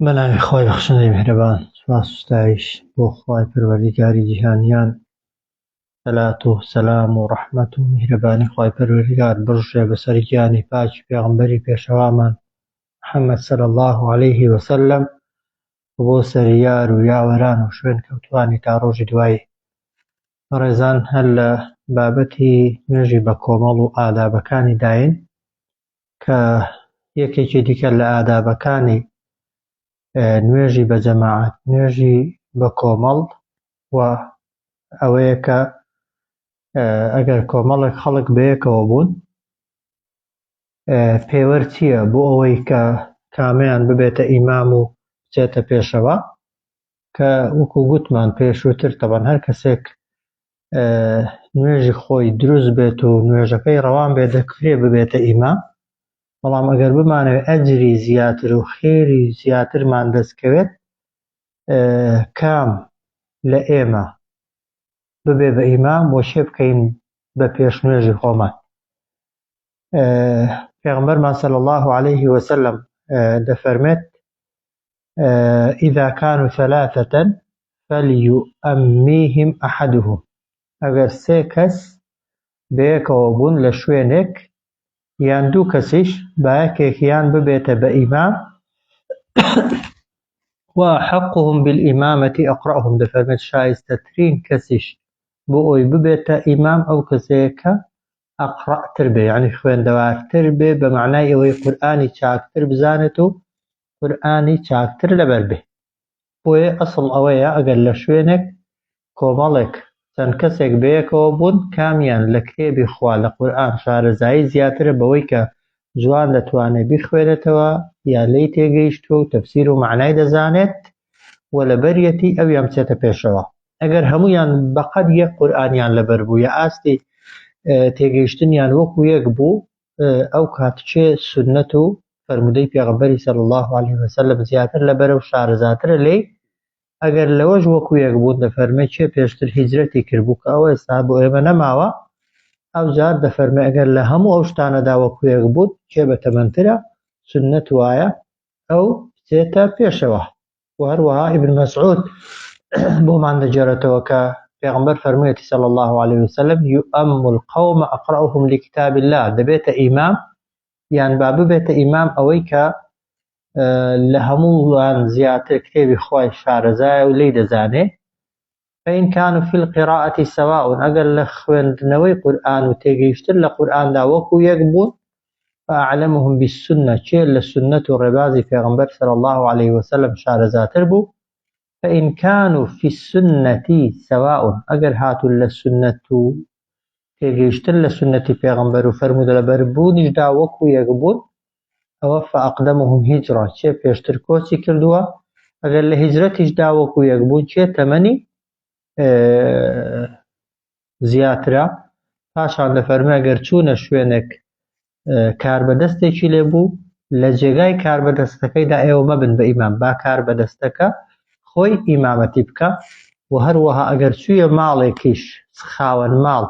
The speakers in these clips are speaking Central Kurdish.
بەناوی خۆی بەخشندەی میهرەبان، سوپاس و ستایش بۆ خوای پەروەردگاری جیهانیان. سەلات و سەلام و ڕەحمەت و میهرەبانی خوای پەروەردگار بڕژێ بەسەر گیانی پاکی پێغەمبەری پێشەوامان محەممەد صلی الله عليه وسلم و بۆ سەریار و یاوەران و شوێن کەوتوانی تا ڕۆژی دوایی. ڕێزان، هەر لە بابەتی نوێژی بە کۆمەڵ و ئادابەکانی داین کە یەکێکی دیکە لە ئادابەکانی نوێژی بە جەماعەت، نوێژی بە کۆمەڵ و ئەوەیە کە ئەگەر کۆمەڵێک خەڵک بەیەکەوە بوون پێوەرد چییە بۆ ئەوەی کە کامیان ببێتە ئیمام و بچێتە پێشەوە، کە وەکو گوتمان پێشووتر تەبەن هەر کەسێک نوێژی خۆی دروست بێت و نوێژەکەی ڕەوان بێت دەکرێت ببێتە ئیمام. بەڵام ئەگەر بمانەوێت ئەجری زیاتر و خێری زیاترمان دەستکەوێت، کام لە ئێمە ببێ بە ئیمام و شێ بکەین بە پێشنوێژی خۆمان. پێغەمبەرمان صلی الله عليه وسلم دەفەرمێت إذا كانوا ثلاثة فليؤميهم أحدهم. ئەگەر سێ کەس بەیەکەوە بوون لە شوێنێک یان دوو کەسیش با یەکێکیان ببێتە بە ئیمام وأحقهم بالإمامة أقرأهم. دەفەرمێت شایستەترین کەسیش بۆ ئەوی ببێتە ئیمام ئەو کەسەیە کە ئەقرەئتر بێ، یعنی خوێندەوارتر بێ، بە معنای ئەوەی قورئانی چاکتر بزانێت و قورئانی چاکتر لەبەر بێ. بۆیە ئەسڵ ئەوەیە ئەگەر لە شوێنێک کۆمەڵێک چەند کەسێک بەیەکەوە بوون، کامیان لە کتێبی خوا لە قورئان شارەزایی زیاترە بەوەی کە جوان دەتوانێت بیخوێنێتەوە یا لێی تێگەیشتووە و تەفسیر و معنای دەزانێت و لەبەریەتی ئەویان بچێتە پێشەوە. ئەگەر هەموویان بەقەد یەک قورئانیان لەبەر بوو یا ئاستی تێگەیشتنیان وەکو یەک بوو، ئەو کاتچێ سونەت و فەرمودەی پێغەمبەری صلی الله عليه وسلم زیاتر لەبەرە و شارەزاترە لێی. ئەگەر لەوەش وەکو یەک بوون، دەفەرمێت چێ پێشتر هیجرەتی کردبوو کە ئەوە ئێستا بۆ ئێمە نەماوە، ئەو جار دەفەرمێ ئەگەر لە هەموو ئەو شتانەدا وەکو یەک بوون چێ بەتەمەنترە سونەت وایە ئەو بچێتە پێشەوە. و هەروەها ئیبن مەسعود بۆمان دەجێڕێتەوە کە پێغەمبەر فەرموویەتی صلی الله عليه وسلم يؤم القوم أقرأهم لكتاب الله. دەبێتە ئیمام یان با ببێتە ئیمام ئەوەی کە لە هەمووان زیاتر کتێبی خوای شارەزایە و لێی دەزانێ. فإن كانوا في القراءة سواء. ئەگەر لە خوێندنەوەی قورئان و تێگەیشتن لە قورئاندا وەکو یەک بوون، فأعلمهم بالسنة. چێ لە سنەت و ڕێبازی پێغەمبەر صلی الله عليه وسلم شارەزاتر بوو. فإن كانوا في السنة سواء. ئەگەر هاتون لە سنەت و تێگەیشتن لە سنەتی پێغەمبەر و فەرمودە لەبەربوونیشدا وەکو یەک بوون، ئەوە فأقدمهم هجرة. چێ پێشتر کۆچی کردووە. ئەگەر لە هیجرەتیشدا وەکو یەک بوون، چێ تەمەنی زیاترە. پاشان دەفەرمێ ئەگەر چوونە شوێنێک کاربەدەستێکی لێبوو، لە جێگای کاربەدەستەکەیدا ئێوە مەبن بە ئیمام، با کاربەدەستەکە خۆی ئیمامەتی بکە. و هەروەها ئەگەر چوویە ماڵێکیش خاوەن ماڵ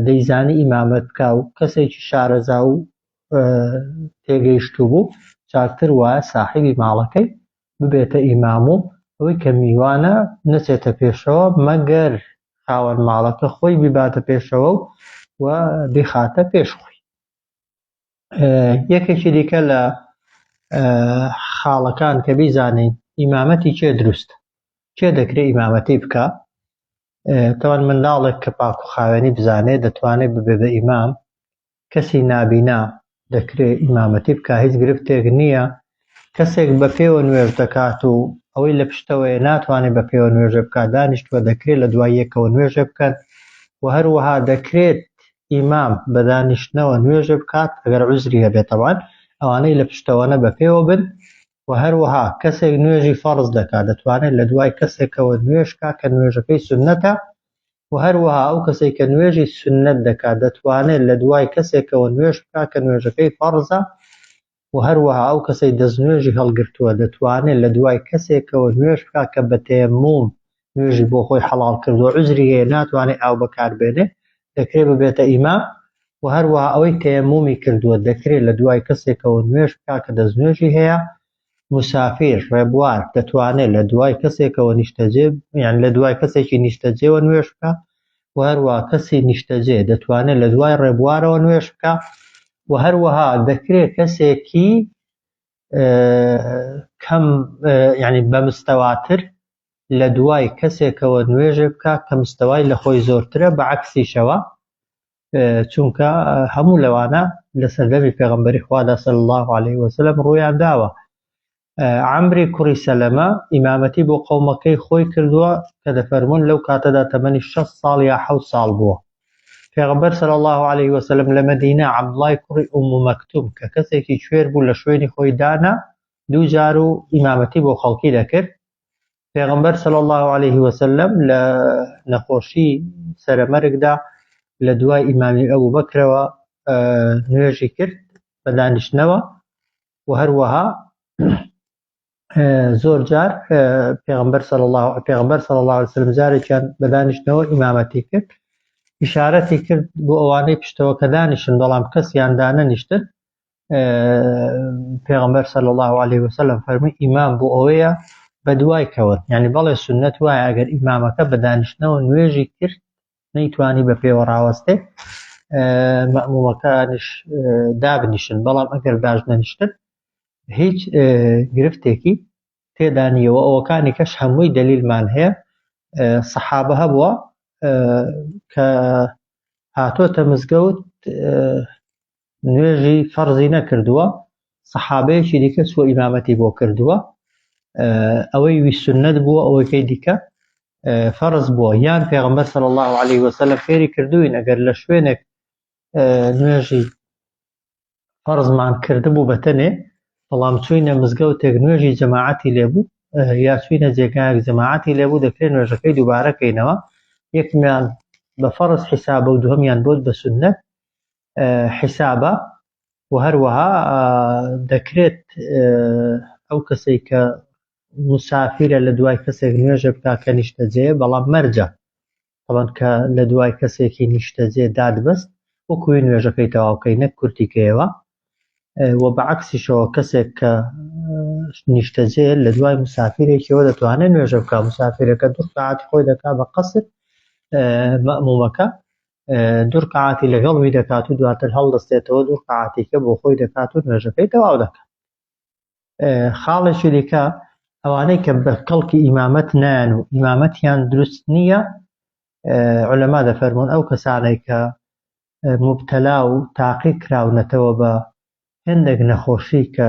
دەیزانی ئیمامەت بکە و کەسێکی شارەزا و تێگەیشتوو بوو، چاکتر وایە ساحیبی ماڵەکەی ببێتە ئیمام و ئەوەی کە میوانە نەچێتە پێشەوە مەگەر خاوەن ماڵەکە خۆی بیباتە پێشەوە و بیخاتە پێش خۆی. یەکێکی دیکە لە خاڵەکان کە بیزانین ئیمامەتی چێ دروستە، چێ دەکرێت ئیمامەتی بکە. تەوان منداڵێک کە پاک و خاوێنی بزانێت دەتوانێت ببێ بە ئیمام. کەسی نابینا دەکرێت ئیمامەتی بکە، هیچ گرفتێک نییە. کەسێک بە پێوە نوێژ دەکات و ئەوەی لە پشتەوەیە ناتوانێت بە پێوە نوێژە بکات، دانیشتووە دەکرێت لە دوای یەکەوە نوێژە بکەن. و هەروەها دەکرێت ئیمام بە دانیشتنەوە نوێژە بکات ئەگەر عوزری هەبێت، تەبعاً ئەوانەی لە پشتەوەنە بە پێوە بن. و هەروەها کەسێک نوێژی فەرز دەکات، دەتوانێت لە دوای کەسێکەوە نوێژ بکات کە نوێژەکەی سونەتە. و هەروەها ئەو کەسێک کە نوێژی سونەت دەکات، دەتوانێت لە دوای کەسێکەوە نوێژ بکات کە نوێژەکەی فەرزە. و هەروەها ئەو کەسەی دەستنوێژی هەڵگرتووە دەتوانێت لە دوای کەسێکەوە نوێژ بکات کە بە تەیەمموم نوێژی بۆ خۆی حەڵال کردووە، عوزری هەیە ناتوانێت ئاو بەکاربێنێ، دەکرێت ببێتە ئیمام. و هەروەها ئەوەی تەیەممومی کردووە دەکرێت لە دوای کەسێکەوە نوێژ بکات کە دەستنوێژی هەیە. مسافر ڕێبوار دەتوانێت لە دوای کەسێکەوە نیشتەجێ یان لە دوای کەسێکی نیشتەجێوە نوێژ بکە و هەروەها کەسی نیشتەجێ دەتوانێت لە دوای ڕێبوارەوە نوێژ بکە و هەروەها دەکرێت کەسێکی کەم یعنی بە مستەواتر لە دوای کەسێکەوە نوێژێ بکە کە مستەوای لە خۆی زۆرترە بە عەکسیشەوە چونکە هەموو لەوانە لە سەردەمی پێغەمبەری خوادا صلی الله عليه وسلم ڕوویان داوە. عەمری کوڕی سەلەمە ئیمامەتی بۆ قەومەکەی خۆی کردووە کە دەفەرموون لەو کاتەدا تەمەنی 6 ساڵ یا 7 ساڵ بووە. پێغەمبەر صلی الله عليه وسلم لە مەدینە عەبدوڵای کوڕی ئوم مەکتوم کە کەسێکی کوێر بوو لە شوێنی خۆی دانا دوو جار و ئیمامەتی بۆ خەڵکی دەکرد. پێغەمبەر صلی الله عليه وسلم لە نەخۆشی سەرەمەرگدا لە دوای ئیمامی ئەبوبەکرەوە نوێژی کرد بە دانیشتنەوە و هەروەها زۆر جار پێغەمبەر صلی الله عليه وسلم جارێکیان بە دانیشتنەوە ئیمامەتی کرد ئیشارەتی کرد بۆ ئەوانەی پشتەوە کە دانیشن بەڵام کەسیان دانەنیشتن. پێغەمبەر صلی الله عليه وسلم فەرمووی ئیمام بۆ ئەوەیە بە دوای کەوت یعنی بەڵێ سونەت وایە ئەگەر ئیمامەکە بە دانیشتنەوە نوێژی کرد نەیتوانی بە پێوە ڕاوەستێ مەئمومەکانش دابنیشن بەڵام ئەگەر باش نەنیشتن هیچ گرفتێکی تێدا نییەوە. ئەوەکانی کەش هەمووی دەلیلمان هەیە سەحابە هەبووە کە هاتۆتە مزگەوت نوێژی فەرزی نەکردووە سەحابەیەکی دیکە چووە ئیمامەتی بۆ کردووە ئەوەی وی سونەت بووە ئەوەکەی دیکە فەرز بووە یان پێغەمبەر صلی الله عليه وسلم فێری کردوین ئەگەر لە شوێنێک نوێژی فەرزمان کردبوو بەتەنێ بەڵام چووینە مزگەوتێک نوێژی جەماعەتی لێبوو یا چووینە جێگایەک جەماعەتی لێبوو دەکرێت نوێژەکەی دووبارەکەینەوە یەکمیان بە فەرز حیسابە و دووهەمیان بۆت بە سونەت حیسابە و هەروەها دەکرێت ئەو کەسەی کە مسافرە لە دوای کەسێک نوێژە بکا کە نیشتەجێ بەڵام مەرجە طبعاً کە لە دوای کەسێکی نیشتەجێ دادبەست وەکوی نوێژەکەی تەواوکەی نەک کورتیکەیەوە و بەعەکسیشەوە کەسێک کە نیشتەجێ لە دوای مسافرێکیەوە دەتوانێت نوێژە بکا مسافرەکە دوو ڕکعاتی خۆی دەکا بە قەسر مەئمومەکە دوو ڕکعاتی لەگەڵ وی دەکات و دواتر هەڵدەستێتەوە دوو ڕکعاتیکە بۆ خۆی دەکات و نوێژەکەی تەواو دەکات. خاڵێکی دیکە ئەوانەی کە بە کەڵکی ئیمامەت نایەن و ئیمامەتیان دروست نییە عولەما دەفەرموون ئەو کەسانەی کە مبتەلا و تاقی کراونەتەوە بە هێندێک نەخۆشی کە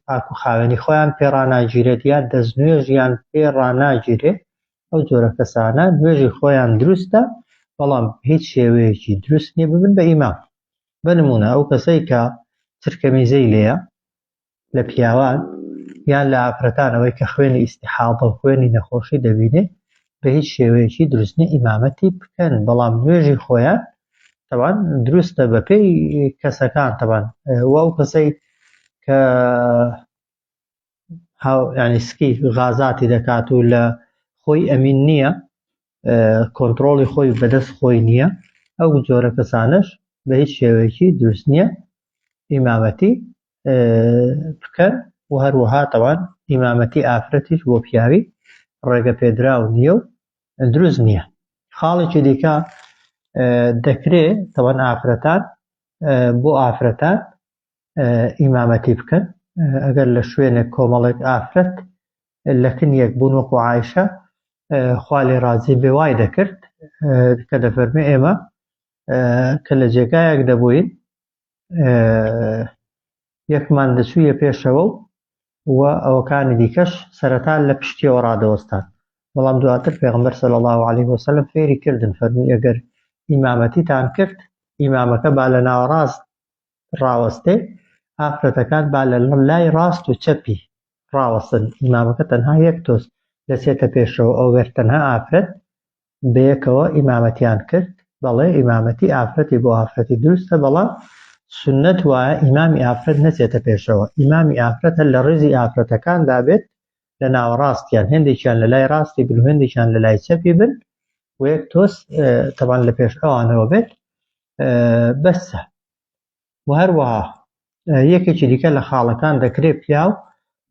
پاک و خاوێنی خۆیان پێ ڕاناگیرێت یا دەستنوێژیان پێ ڕاناگیرێت ئەو جۆرە کەسانە نوێژی خۆیان دروستە بەڵام هیچ شێوەیەکی دروست نییە ببن بە ئیمام. بنمونە ئەو کەسەی کە چرکەمیزەی لێیە لە پیاوان یان لە ئافرەتانەوەی کە خوێنی ئیستیحاضە و خوێنی نەخۆشی دەبینێ بە هیچ شێوەیەکی دروست نییە ئیمامەتی بکەن بەڵام نوێژی خۆیان طبعاً دروستە بە پێی کەسەکان طبعاً و ئەو کەسەی کە یعنی سکی غازاتی دەکات و لە خۆی ئەمین نییە کۆنتڕۆڵی خۆی بەدەست خۆی نییە ئەو جۆرە کەسانش بە هیچ شێوەیەکی دروست نییە ئیمامەتی بکەن و هەروەها طبعاً ئیمامەتی ئافرەتیش بۆ پیاوی ڕێگە پێدراو نییە و دروست نییە. خاڵێکی دیکە دەکرێت طبعاً ئافرەتان بۆ ئافرەتان ئیمامەتی بکەن ئەگەر لە شوێنێک کۆمەڵێک ئافرەت لە کنیەک بوون وەکو عایشە خوا لێ ڕازی بێ وای دەکرد کە دەفەرمێ ئێمە کە لە جێگایەک دەبووین یەکمان دەچوویە پێشەوە و ئەوەکانی دیکەش سەرەتا لە پشتیەوە ڕادەوەستان بەڵام دواتر پێغەمبەر صلی الله عليه وسلم فێری کردن فەرمووی ئەگەر ئیمامەتیتان کرد ئیمامەکە با لە ناوەڕاست ڕاوەستێ ئافرەتەکان با لە لای ڕاست و چەپی ڕاوەستن ئیمامەکە تەنها یەک تۆست دەچێتە پێشەوە ئەوگەر تەنها ئافرەت بەیەکەوە ئیمامەتیان کرد بەڵێ ئیمامەتی ئافرەتی بۆ ئافرەتی دروستە بەڵام سنەت وایە ئیمامی ئافرەت نەچێتە پێشەوە ئیمامی ئافرەتە لە ڕێزی ئافرەتەکان دابێت لە ناوەڕاستیان هێندێکیان لە لای ڕاستی بن و هێندێکیان لە لای چەپی بن و یەک تۆست تەبان لە پێش ئەوانەوە بێت بەسە. و هەروەها یەکێکی دیکە لە خاڵەکان دەکرێت پیاو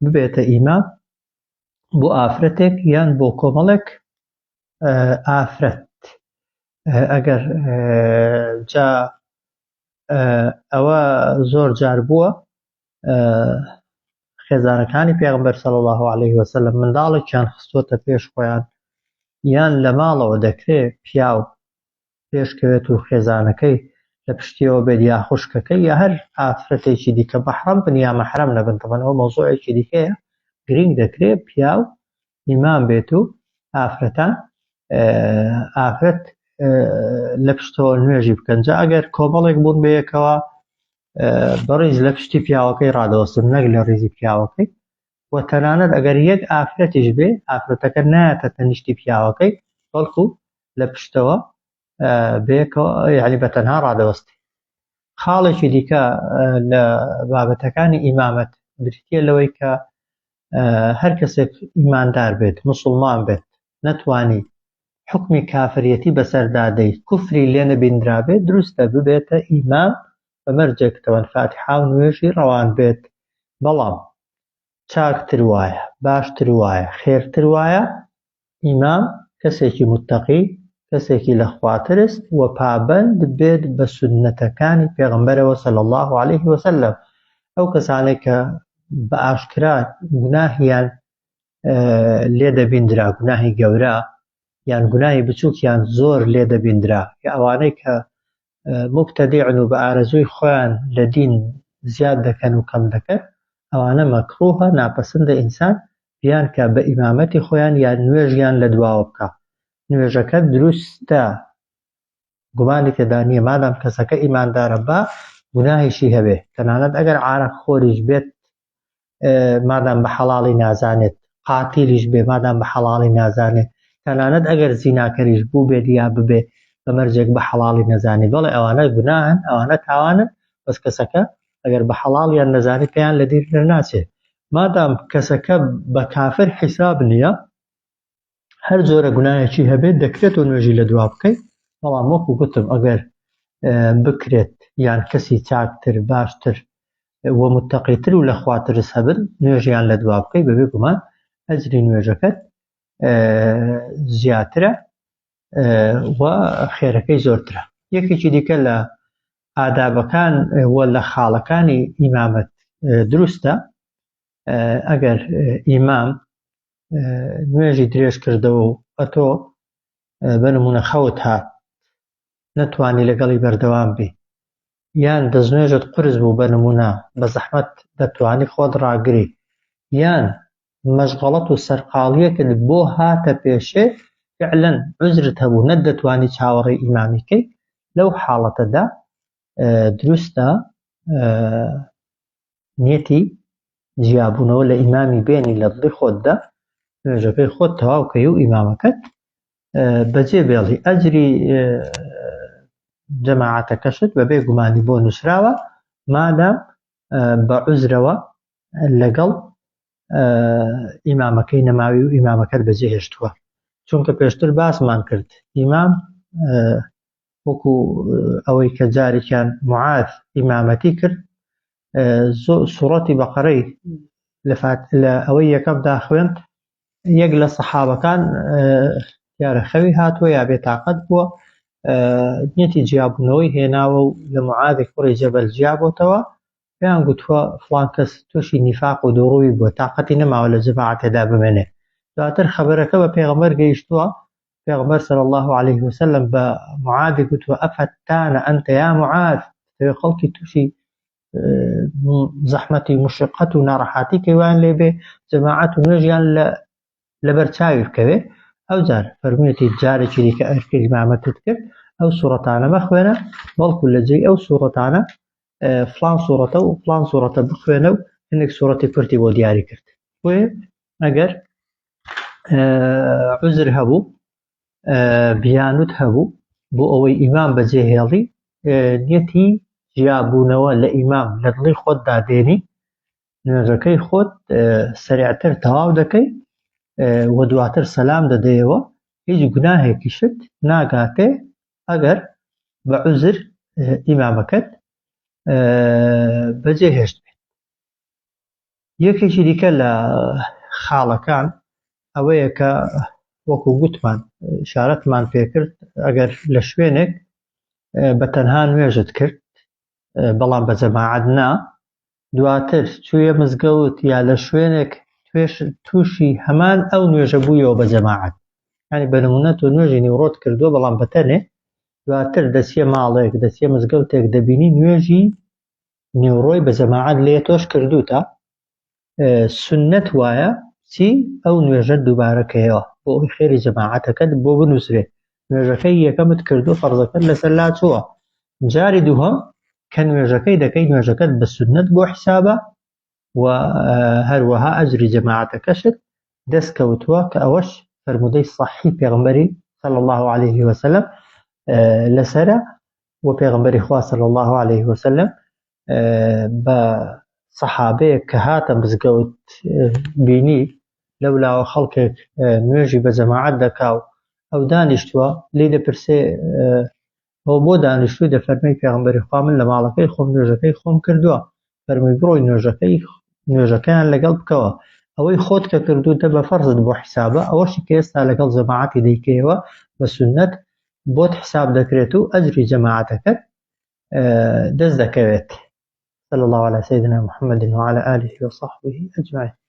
ببێتە ئیمام بۆ ئافرەتێک یان بۆ کۆمەڵێک ئافرەت. ئەگەر جا ئەوە زۆر جار بووە خێزانەکانی پێغەمبەر صلی الله عليه وسلم منداڵێکیان خستووەتە پێش خۆیان یان لە ماڵەوە دەکرێت پیاو پێشکەوێت و خێزانەکەی لە پشتیەوە بێت یا خوشکەکەی یا هەر ئافرەتێکی دیکە مەحرەم بن یا مەحرەم نەبن، طبعاً ئەوە مۆزوعێکی دیکەیە، گرنگ دەکرێت پیاو ئیمام بێت و ئافرەت لە پشتەوە نوێژی بکەن. جا ئەگەر کۆمەڵێک بوون بەیەکەوە بەڕیز لە پشتی پیاوەکەی ڕادەوەستن نەک لە ڕیزی پیاوەکەی، و تەنانەت ئەگەر یەک ئافرەتیش بێ ئافرەتەکە نایەتە تەنیشتی پیاوەکەی بەڵکو لە پشتەوە بەیەکەوە یعنی بەتەنها ڕادەوەستی. خاڵێکی دیکە لە بابەتەکانی ئیمامەت بریتیە لەوەی کە هەر کەسێک ئیماندار بێت موسڵمان بێت نەتوانی حکمی کافریەتی بەسەردادەی کوفری لێ نەبیندرا بێت دروستە ببێتە ئیمام بەمەرجێک تەوەن فاتحا و نوێژی ڕەوان بێت. بەڵام چاکتر وایە باشتر وایە خێرتر وایە ئیمام کەسێکی متتەقی کەسێکی لەخواترست و پابەند بێت بە سونەتەکانی پێغەمبەرەوە صلی الله عليه وسلم. ئەو کەسانێک کە بە ئاشکرا گوناهیان لێ دەبیندرا گوناهی گەورە یان گوناهی بچووکیان زۆر لێ دەبیندرا یا ئەوانەی کە مبتەدیعن و بە ئارەزووی خۆیان لە دین زیاد دەکەن و کەم دەکەن، ئەوانە مەکروهە ناپەسەندە ئینسان بیان کە بە ئیمامەتی خۆیان یان نوێژیان لە دواوە بکە. نوێژەکە دروستە گومانی تێدا نییە مادام کەسەکە ئیماندارە بە گوناهیشی هەبێ، تەنانەت ئەگەر عارەق خۆریش بێت مادام بە حەڵاڵی نازانێت، قاتیلیش بێ مادام بە حەڵاڵی نازانێت، تەنانەت ئەگەر زیناکەریش بوو بێت یا ببێ بەمەرجێک بە حەڵاڵی نەزانی، بەڵێ ئەوانە گوناهن ئەوانە تاوانن، بەس کەسەکە ئەگەر بە حەڵاڵیان نەزانی پێیان لە دیر دەرناچێت. مادام کەسەکە بە کافر حیساب نییە هەر جۆرە گوناهێکی هەبێت دەکرێت و نوێژی لە دوا بکەیت. بەڵام وەکو گوتم ئەگەر بکرێت یان کەسی چاکتر باشتر و متتەقیتر و لەخواترس هەبن نوێژیان لە دوا بکەیت بەبێ گومان ئەجری نوێژەکەت زیاترە و خێرەکەی زۆرترە. یەکێکی دیکە لە ئادابەکان و لە خاڵەکانی ئیمامەت دروستە ئەگەر ئیمام نوێژی درێژ کردەوە و ئەتۆ بەنمونە خەوت هات نەتوانی لەگەڵی بەردەوام بی یان دەستنوێژت قرس بوو بەنمونە بە زەحمەت دەتوانی خۆت ڕاگری یان مەشغەڵەت و سەرقاڵیەکت بۆ هاتە پێشێ فعلەن عوزرت هەبوو نەتدەتوانی چاوەڕێی ئیمامیکەی، لەو حاڵەتەدا دروستە نیەتی جیابوونەوە لە ئیمامی بێنی لە دڵی خۆتدا نوێژەکەی خۆت تەواوکەی و ئیمامەکەت بەجێ بێڵی. ئەجری جەماعەتەکەشت بەبێ گومانی بۆ نووسراوە مادام بە عوزرەوە لەگەڵ ئیمامەکەی نەماوی و ئیمامەکەت بەجێ هێشتووە. چونکە پێشتر باسمان کرد ئیمام وەکو ئەوەی کە جارێکیان معاذ ئیمامەتی کرد سوڕەتی بەقەرەی لە ئەوەی یەکەمدا خوێند، یەک لە سەحابەکان یارە خەوی هاتووە یا بێتاقەت بووە نیەتی جیابوونەوەی هێناوە و لە معاذی کوڕی جەبەل جیابۆتەوە، پێیان گوتووە فڵان کەس تووشی نیفاق و دووڕووی بووە تاقەتی نەماوە لە جەماعەتێدا بمێنێ. دواتر خەبەرەکە بە پێغەمبەر گەیشتووە، پێغەمبەر صلی الله عليه وسلم بە معاذی گوتووە ئەفەتانە ئەنتە یا معاذ، خەڵکی تووشی زەحمەتی مشقەت و ناڕەحاتی کەوان لێبێ جەماعەت و نوێژیان لەبەر چاوی بکەوێ. ئەو جار فەرموویەتی جارێکی دیکە ئەرکە ئیمامەتت کرد ئەو سوڕەتانە مەخوێنە بەڵکو لە جێی ئەو سوڕەتانە فڵان سوڕەتە و فڵان سوڕەتە بخوێنە و هەندێک سوڕەتی کورتی بۆ دیاری کرد. وێ ئەگەر عوزر هەبوو بیانوت هەبوو بۆ ئەوەی ئیمام بەجێهێڵی نیەتی جیابوونەوە لە ئیمام لە دڵی خۆتدا دێنی نوێژەکەی خۆت سەریعتر تەواو دەکەی و دواتر سەلام دەدەیەوە، هیچ گوناهێکیشت ناگاتێ ئەگەر بە عوزر ئیمامەکەت بەجێهێشت بێت. یەکێکی دیکە لە خاڵەکان ئەوەیە کە وەکو گوتمان شارەتمان پێکرد ئەگەر لە شوێنێک بە تەنها نوێژت کرد بەڵام بە جەماعەت نا، دواتر چوویە مزگەوت یا لە شوێنێک تووشی هەمان ئەو نوێژە بوویەوە بە جەماعەت، یعنی بە نمونە تۆ نوێژی نیوڕۆت کردووە بەڵام بەتەنێ، دواتر دەچیە ماڵێک دەچیە مزگەوتێک دەبینی نوێژی نیوڕۆی بە جەماعەت لێ تۆش کردوتە، سنەت وایە چی ئەو نوێژە دووبارەکەیەوە بۆ ئەوی خێری جەماعەتەکەت بۆ بنووسرێ. نوێژەکەی یەکەمت کردو فەرزەکەت لەسەر لا چووە، جاری دووهەم کە نوێژەکەی دەکەی نوێژەکەت بە سنەت بۆ حیسابە و هەروەها ئەجری جەماعەتەکەشت دەستکەوتووە کە ئەوەش فەرمودەی صەحیح پێغەمبەری صلی الله عليه وسلم لەسەرە و پێغەمبەری خوا صلی الله عليه وسلم بە سەحابەیەک کە هاتە مزگەوت بینی لەولاوە خەڵکێک نوێژی بە جەماعەت دەکا و ئەو دانیشتووە لێی دەپرسێ ئەو بۆ دانیشتووی؟ دەفەرمێی پێغەمبەری خوا من لە ماڵەکەی خۆم نوێژەکەی خۆم کردووە. فەرمووی بڕۆی نوێژەکەیان لەگەڵ بکەوە، ئەوەی خۆت کە کردوتە بە فەرزت بۆ حیسابە، ئەوەشی کە ئێستا لەگەڵ جەماعەتی دەیکەیەوە بە سنەت بۆت حساب دەکرێت و ئەجری جەماعەتەکەت دەست دەکەوێت. صلى الله على سيدنا محمد وعلى آله وصحبه أجمعين.